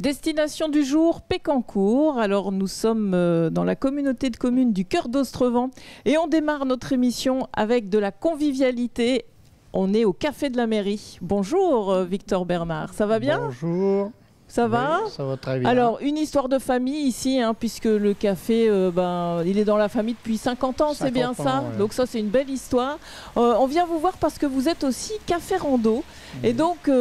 Destination du jour, Pécancourt. Alors nous sommes dans la communauté de communes du Cœur d'Ostrevent et on démarre notre émission avec de la convivialité. On est au Café de la Mairie. Bonjour Victor Bernard, ça va bien? Bonjour. Ça va? Oui, ça va très bien. Alors, une histoire de famille ici, puisque le café, il est dans la famille depuis 50 ans, c'est bien ça? Ouais. Donc ça, c'est une belle histoire. On vient vous voir parce que vous êtes aussi café rando. Oui. Et donc,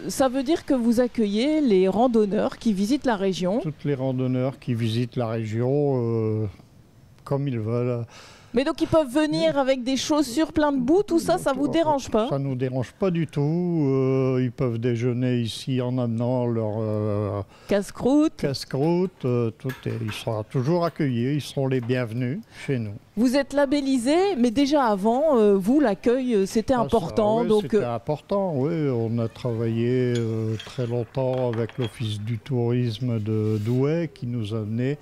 ça veut dire que vous accueillez les randonneurs qui visitent la région. Toutes les randonneurs qui visitent la région comme ils veulent. Mais donc ils peuvent venir avec des chaussures plein de boue, tout ça, ça vous dérange pas? Ça nous dérange pas du tout. Ils peuvent déjeuner ici en amenant leur casse-croûte. Ils seront toujours accueillis, ils seront les bienvenus chez nous. Vous êtes labellisé, mais déjà avant, vous, l'accueil, c'était important. Oui, c'était important, oui. On a travaillé très longtemps avec l'Office du tourisme de Douai qui nous a amené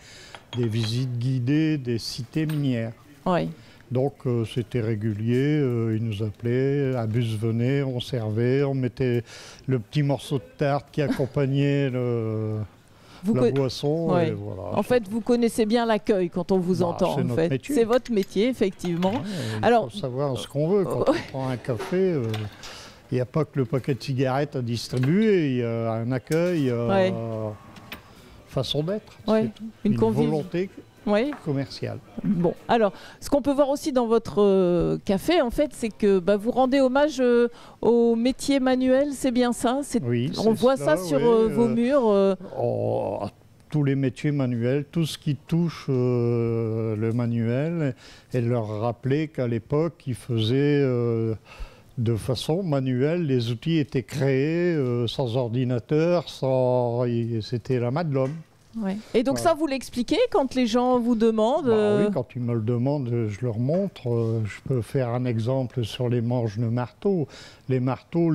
des visites guidées des cités minières. Oui. Donc c'était régulier, ils nous appelaient, un bus venait, on servait, on mettait le petit morceau de tarte qui accompagnait la boisson. Ouais. Et voilà. En fait, vous connaissez bien l'accueil quand on vous entend. C'est notre métier. C'est votre métier, effectivement. Ouais, il faut savoir ce qu'on veut. Quand on prend un café, il n'y a pas que le paquet de cigarettes à distribuer, il y a un accueil, façon d'être. Ouais. Une volonté. Oui. Commercial. Bon, alors, ce qu'on peut voir aussi dans votre café, en fait, c'est que vous rendez hommage au métier manuel, c'est bien ça? Oui, on voit ça sur vos murs. Tous les métiers manuels, tout ce qui touche le manuel, et leur rappeler qu'à l'époque, ils faisaient de façon manuelle, les outils étaient créés sans ordinateur, c'était la main de l'homme. Ouais. Et donc ça, vous l'expliquez quand les gens vous demandent Oui, quand ils me le demandent, je leur montre. Je peux faire un exemple sur les manches de marteau. Les marteaux,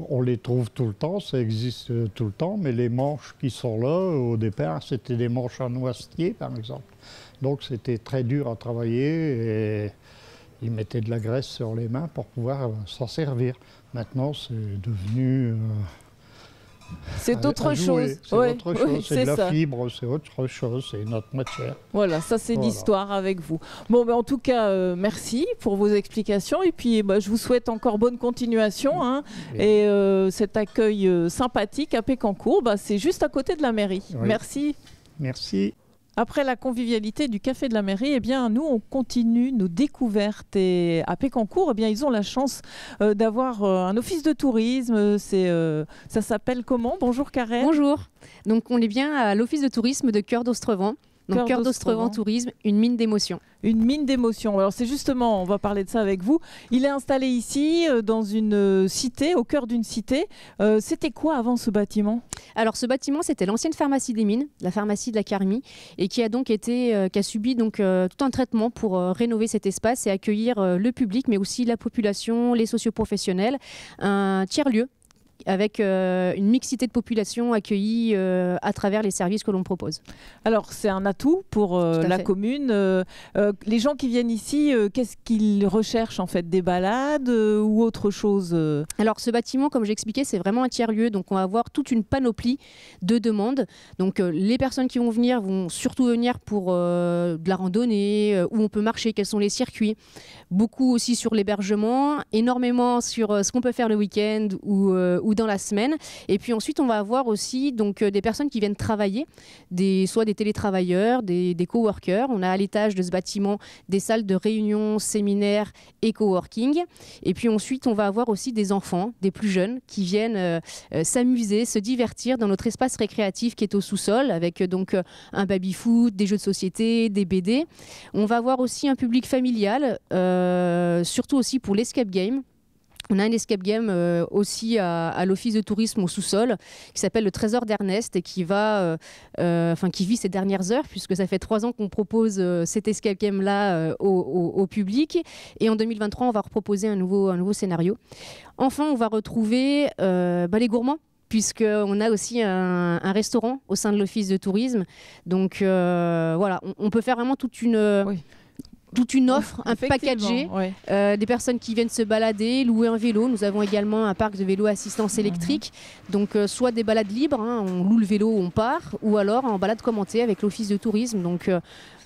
on les trouve tout le temps, ça existe tout le temps, mais les manches qui sont là, au départ, c'était des manches en noisetier, par exemple. Donc c'était très dur à travailler et ils mettaient de la graisse sur les mains pour pouvoir s'en servir. Maintenant, c'est devenu... c'est autre chose. C'est autre chose, c'est de la fibre, c'est autre chose, c'est notre matière. Voilà, ça c'est l'histoire avec vous. Bon, en tout cas, merci pour vos explications et puis je vous souhaite encore bonne continuation. Et cet accueil sympathique à Pécancourt, c'est juste à côté de la mairie. Oui. Merci. Merci. Après la convivialité du Café de la Mairie, nous, on continue nos découvertes. Et à Pécancourt, ils ont la chance d'avoir un office de tourisme. Ça s'appelle comment? Bonjour Karen. Bonjour. Donc, on est bien à l'office de tourisme de Cœur d'Ostrevent. Donc, Cœur d'Ostrevent Tourisme, une mine d'émotion. Une mine d'émotion. Alors, c'est justement, on va parler de ça avec vous. Il est installé ici, dans une cité, au cœur d'une cité. C'était quoi avant ce bâtiment? Alors, ce bâtiment, c'était l'ancienne pharmacie des mines, la pharmacie de la Carmie, et qui a donc qui a subi tout un traitement pour rénover cet espace et accueillir le public, mais aussi la population, les socioprofessionnels, un tiers-lieu avec une mixité de population accueillie à travers les services que l'on propose. Alors, c'est un atout pour la commune. Les gens qui viennent ici, qu'est-ce qu'ils recherchent en fait? Des balades ou autre chose? Alors, ce bâtiment, comme j'expliquais, c'est vraiment un tiers-lieu. Donc, on va avoir toute une panoplie de demandes. Donc, les personnes qui vont venir vont surtout venir pour de la randonnée, où on peut marcher, quels sont les circuits. Beaucoup aussi sur l'hébergement, énormément sur ce qu'on peut faire le week-end ou dans la semaine. Et puis ensuite, on va avoir aussi des personnes qui viennent travailler, soit des télétravailleurs, des coworkers. On a à l'étage de ce bâtiment des salles de réunion, séminaires et coworking. Et puis ensuite, on va avoir aussi des enfants, des plus jeunes, qui viennent s'amuser, se divertir dans notre espace récréatif qui est au sous-sol, avec un baby-foot, des jeux de société, des BD. On va avoir aussi un public familial, surtout aussi pour l'escape game. On a un escape game aussi à l'office de tourisme au sous-sol qui s'appelle le Trésor d'Ernest et qui vit ses dernières heures puisque ça fait 3 ans qu'on propose cet escape game-là au public. Et en 2023, on va reproposer un nouveau scénario. Enfin, on va retrouver les gourmands, puisqu'on a aussi un restaurant au sein de l'office de tourisme. Donc voilà, on peut faire vraiment toute une... toute une offre, un packagé, des personnes qui viennent se balader, louer un vélo. Nous avons également un parc de vélos à assistance électrique, donc soit des balades libres, hein, on loue le vélo, on part, ou alors en balade commentée avec l'office de tourisme. Donc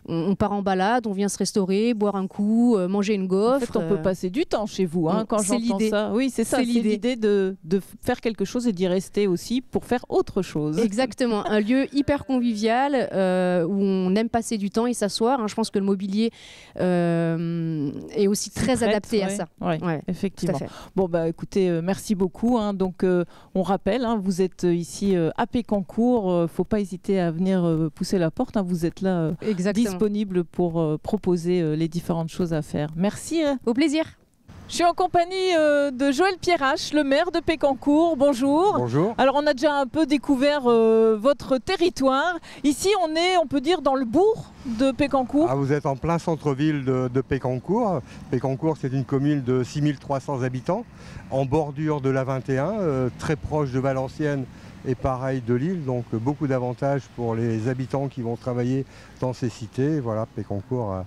on part en balade, on vient se restaurer, boire un coup, manger une gaufre. En fait, on peut passer du temps chez vous, hein, quand j'entends ça. Oui, c'est ça, c'est l'idée de faire quelque chose et d'y rester aussi pour faire autre chose. Exactement, un lieu hyper convivial où on aime passer du temps et s'asseoir. Hein. Je pense que le mobilier est aussi très adapté à ça. Ouais, effectivement. Bon, bah écoutez, merci beaucoup. Hein. Donc, on rappelle, hein, vous êtes ici à Pécancourt. Faut pas hésiter à venir pousser la porte. Hein. Vous êtes là disponible pour proposer les différentes choses à faire. Merci. Au plaisir. Je suis en compagnie de Joël Pierrache, le maire de Pécancourt. Bonjour. Bonjour. Alors, on a déjà un peu découvert votre territoire. Ici, on peut dire, dans le bourg de Pécancourt. Ah, vous êtes en plein centre-ville de Pécancourt. Pécancourt, c'est une commune de 6300 habitants, en bordure de l'A21, très proche de Valenciennes et pareil de Lille, donc beaucoup d'avantages pour les habitants qui vont travailler dans ces cités. Voilà, Pécancourt.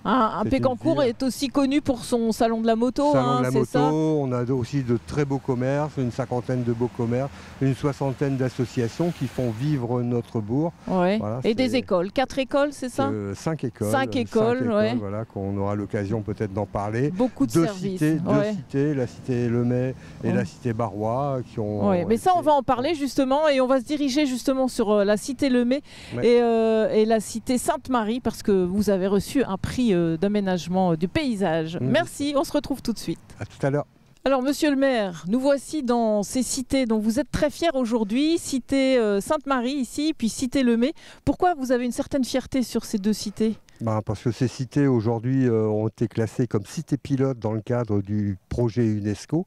Pécancourt est aussi connu pour son salon de la moto. Salon de la moto, ça. On a aussi de très beaux commerces, une cinquantaine de beaux commerces, une soixantaine d'associations qui font vivre notre bourg. Ouais. Voilà, et des écoles, 4 écoles, c'est ça 5 écoles. 5 écoles, ouais. Voilà, qu'on aura l'occasion peut-être d'en parler. Beaucoup de services. Deux cités, la cité Lemay et la cité Barrois qui ont... Ouais, mais ça, on va en parler justement et on va se diriger justement sur la cité Lemay et la cité Sainte-Marie parce que vous avez reçu un prix d'aménagement du paysage. Merci, on se retrouve tout de suite. À tout à l'heure. Alors, monsieur le maire, nous voici dans ces cités dont vous êtes très fiers aujourd'hui, cité Sainte-Marie ici, puis cité Lemay. Pourquoi vous avez une certaine fierté sur ces deux cités ? Parce que ces cités aujourd'hui ont été classées comme cités pilotes dans le cadre du projet UNESCO.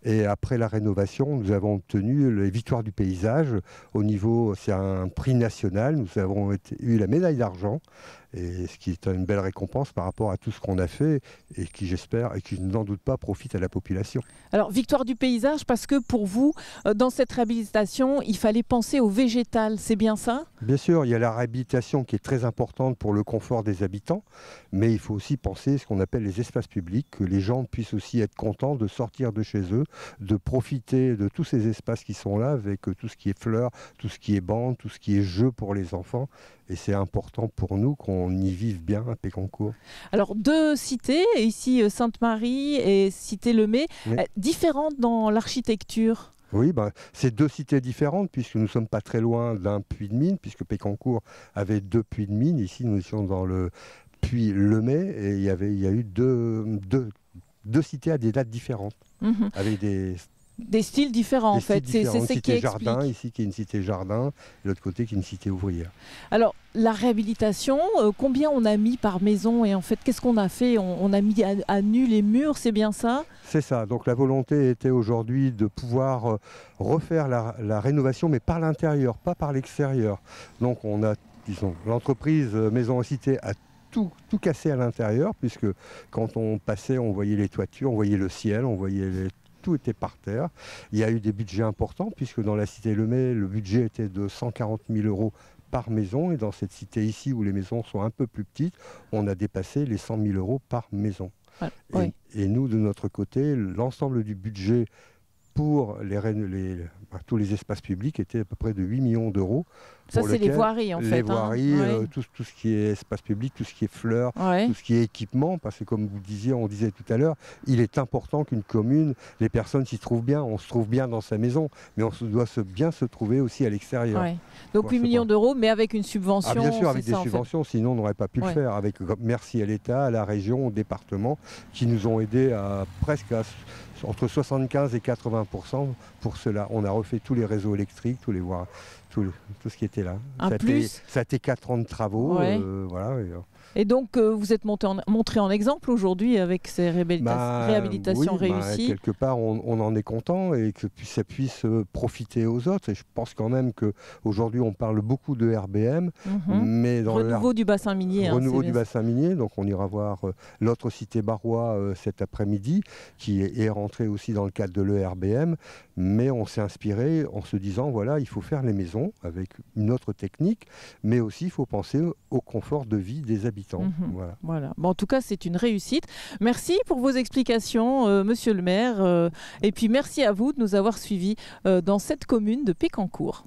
Et après la rénovation, nous avons obtenu les victoires du paysage. Au niveau, c'est un prix national. Nous avons eu la médaille d'argent, et ce qui est une belle récompense par rapport à tout ce qu'on a fait et qui, j'espère, et qui n'en doute pas, profite à la population. Alors, victoire du paysage, parce que pour vous, dans cette réhabilitation, il fallait penser au végétal, c'est bien ça ? Bien sûr, il y a la réhabilitation qui est très importante pour le confort des habitants, mais il faut aussi penser ce qu'on appelle les espaces publics, que les gens puissent aussi être contents de sortir de chez eux, de profiter de tous ces espaces qui sont là, avec tout ce qui est fleurs, tout ce qui est bandes, tout ce qui est jeux pour les enfants. Et c'est important pour nous qu'on y vive bien à Pécancourt. Alors, deux cités, ici Sainte-Marie et cité Lemay, différentes dans l'architecture. Oui, c'est deux cités différentes puisque nous ne sommes pas très loin d'un puits de mine, puisque Pécancourt avait 2 puits de mine. Ici, nous étions dans le puits Lemay et il y a eu deux cités à des dates différentes, avec des styles différents en fait. C'est ce qui explique. Jardin, ici qui est une cité jardin, et l'autre côté qui est une cité ouvrière. Alors, la réhabilitation, combien on a mis par maison et en fait, qu'est-ce qu'on a fait ? On a mis à nu les murs, c'est bien ça ? C'est ça. Donc la volonté était aujourd'hui de pouvoir refaire la rénovation, mais par l'intérieur, pas par l'extérieur. Donc on a, disons, l'entreprise Maison et Cité a tout cassé à l'intérieur, puisque quand on passait, on voyait les toitures, on voyait le ciel, on voyait tout était par terre. Il y a eu des budgets importants, puisque dans la cité Lemay, le budget était de 140 000 € par maison. Et dans cette cité ici, où les maisons sont un peu plus petites, on a dépassé les 100 000 € par maison. Et nous, de notre côté, l'ensemble du budget pour tous les espaces publics était à peu près de 8 millions d'euros. Ça, c'est les voiries, en fait. Les voiries, tout ce qui est espace public, tout ce qui est fleurs, tout ce qui est équipement, parce que comme vous disiez, on disait tout à l'heure, il est important qu'une commune, les personnes s'y trouvent bien. On se trouve bien dans sa maison, mais on doit bien se trouver aussi à l'extérieur. Ouais. Donc 8 millions d'euros, mais avec une subvention. Bien sûr, avec des subventions, sinon on n'aurait pas pu le faire. Merci à l'État, à la région, au département, qui nous ont aidés à entre 75 et 80% pour cela. On a refait tous les réseaux électriques, tout ce qui était là. Ça a été 4 ans de travaux. Voilà. Et donc, vous êtes montré en exemple aujourd'hui avec ces réhabilitations réussies. Quelque part, on en est content et que ça puisse profiter aux autres. Et je pense quand même qu'aujourd'hui, on parle beaucoup de RBM. Mais dans renouveau du bassin minier. Renouveau du bassin minier. Donc, on ira voir l'autre cité Barrois cet après-midi, qui est rentrée aussi dans le cadre de l'ERBM. Mais on s'est inspiré en se disant, voilà, il faut faire les maisons avec une autre technique, mais aussi il faut penser au confort de vie des habitants. habitants. Voilà. Voilà. Bon, en tout cas, c'est une réussite. Merci pour vos explications, monsieur le maire. Et puis, merci à vous de nous avoir suivis dans cette commune de Pécancourt.